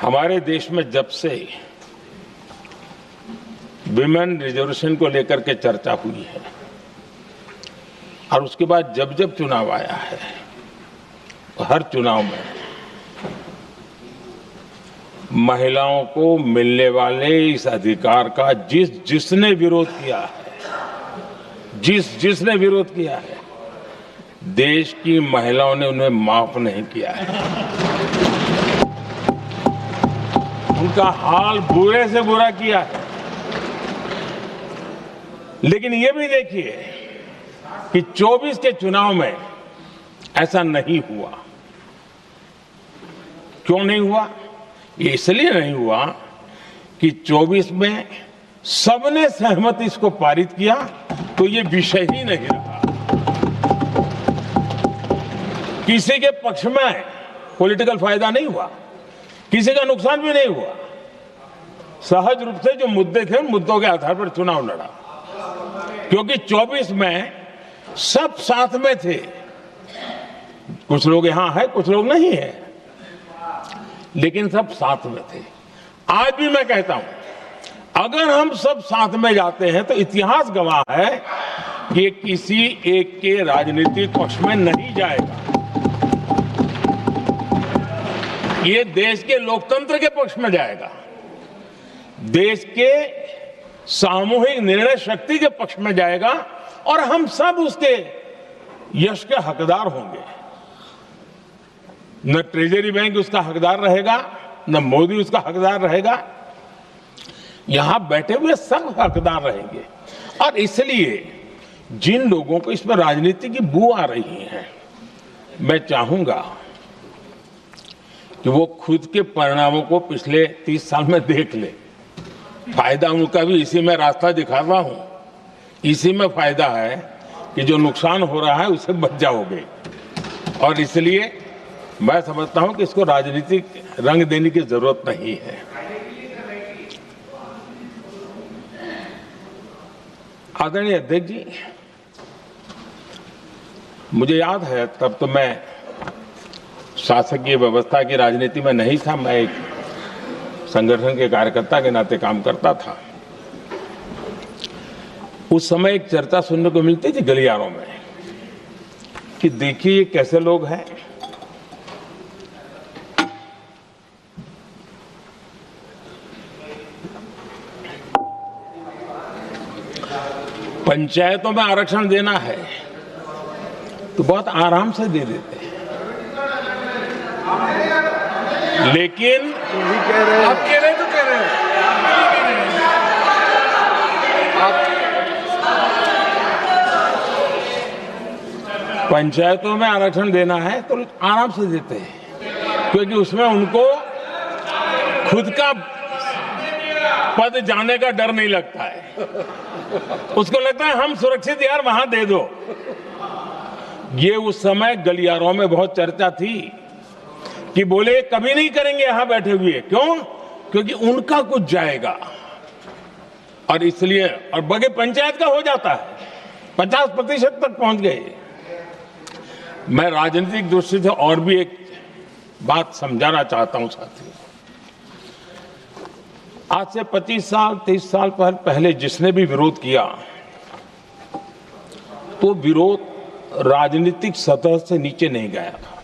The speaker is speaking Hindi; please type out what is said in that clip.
हमारे देश में जब से विमेन रिजर्वेशन को लेकर के चर्चा हुई है और उसके बाद जब जब चुनाव आया है, हर चुनाव में महिलाओं को मिलने वाले इस अधिकार का जिसने विरोध किया है, जिसने विरोध किया है, देश की महिलाओं ने उन्हें माफ नहीं किया है। उनका हाल बुरे से बुरा किया है। लेकिन ये भी देखिए कि 24 के चुनाव में ऐसा नहीं हुआ। क्यों नहीं हुआ? ये इसलिए नहीं हुआ कि 24 में सबने सहमति इसको पारित किया, तो ये विषय ही नहीं रहा। किसी के पक्ष में पॉलिटिकल फायदा नहीं हुआ, किसी का नुकसान भी नहीं हुआ। सहज रूप से जो मुद्दे थे उन मुद्दों के आधार पर चुनाव लड़ा, क्योंकि 24 में सब साथ में थे। कुछ लोग यहां है, कुछ लोग नहीं है, लेकिन सब साथ में थे। आज भी मैं कहता हूं, अगर हम सब साथ में जाते हैं तो इतिहास गवाह है कि किसी एक के राजनीतिक पक्ष में नहीं जाएगा। ये देश के लोकतंत्र के पक्ष में जाएगा, देश के सामूहिक निर्णय शक्ति के पक्ष में जाएगा और हम सब उसके यश के हकदार होंगे। न ट्रेजरी बैंक उसका हकदार रहेगा, न मोदी उसका हकदार रहेगा। यहां बैठे हुए सब हकदार रहेंगे। और इसलिए जिन लोगों को इसमें राजनीति की बू आ रही है, मैं चाहूंगा कि वो खुद के परिणामों को पिछले 30 साल में देख ले। फायदा उनका भी इसी में रास्ता दिखा रहा हूं। इसी में फायदा है कि जो नुकसान हो रहा है उससे बच जाओगे। और इसलिए मैं समझता हूं कि इसको राजनीतिक रंग देने की जरूरत नहीं है। आदरणीय अध्यक्ष जी, मुझे याद है तब तो मैं शासकीय व्यवस्था की राजनीति में नहीं था। मैं एक संगठन के कार्यकर्ता के नाते काम करता था। उस समय एक चर्चा सुनने को मिलती थी गलियारों में कि देखिए ये कैसे लोग हैं, पंचायतों में आरक्षण देना है तो बहुत आराम से दे देते हैं, लेकिन आप कह रहे तो कह रहे हैं पंचायतों में आरक्षण देना है तो आराम से देते हैं, क्योंकि उसमें उनको खुद का पद जाने का डर नहीं लगता है। उसको लगता है हम सुरक्षित यार वहां दे दो। ये उस समय गलियारों में बहुत चर्चा थी कि बोले कभी नहीं करेंगे यहां बैठे हुए। क्यों? क्योंकि उनका कुछ जाएगा। और इसलिए और बगे पंचायत का हो जाता है, 50% तक पहुंच गए। मैं राजनीतिक दृष्टि से और भी एक बात समझाना चाहता हूं साथियों। आज से 25 साल 30 साल पहले जिसने भी विरोध किया तो विरोध राजनीतिक सतह से नीचे नहीं गया था।